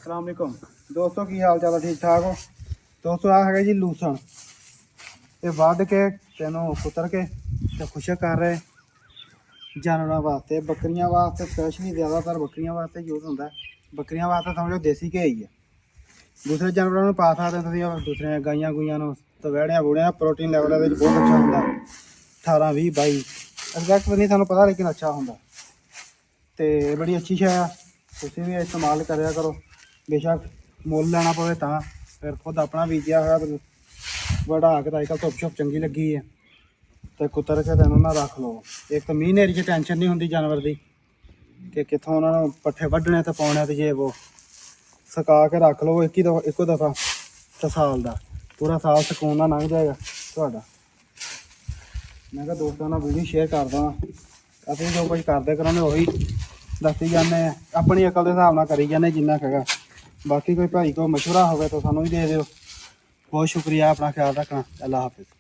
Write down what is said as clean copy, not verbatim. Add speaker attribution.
Speaker 1: अस्सलाम वालेकुम दोस्तों, की हाल चाल ठीक ठाक हो दोस्तों। आ है जी लूसन, ये वध के तेनों कुतर के ते खुशक कर रहे जानवरों वास्ते। बकरियां वास्ते स्पैशली ज़्यादातर बकरियां वास्ते यूज़ होंदा है। बकरियां वास्ते समझो देसी घी ही है। दूसरे जानवरों में पा सकते तुसीं, दूसरे गाइयां गुइयां तो वैड़ियां वूड़ियां प्रोटीन लैवल बहुत अच्छा होंदा। 18 20 22 एग्जैक्ट नहीं सानूं पता, लेकिन अच्छा होंदा ते बड़ी अच्छी शै आ। तुसीं भी इस्तेमाल करा करो, बेशक मुੱਲ लेना पवे तां। फिर खुद अपना बीजिया होया बढ़ा के अजकल धुप्प शुप्प चंगी लगी है तो कुतर के तेनों ना रख लो। एक तो मींह नेरी च टेंशन नहीं होंदी जानवर की कि कित्थों उन्होंने पट्ठे वड्ढने ते पाने ते जे वो सुका के रख लो। इक्को दफ़ा तो साल का पूरा साल सकून नाल लंघ जाएगा तुहाडा। मैं कहा दोस्तों नाल वीडियो शेयर करदा, असीं जो कुछ करदे कराने उही दस्सी जाने, अपनी अकल के हिसाब नाल करी जाने जिन्ना हैगा। बाकी कोई भाई को मशवरा हो तो सानू भी दे दिओ। बहुत शुक्रिया, अपना ख्याल रखना। अल्लाह हाफिज़।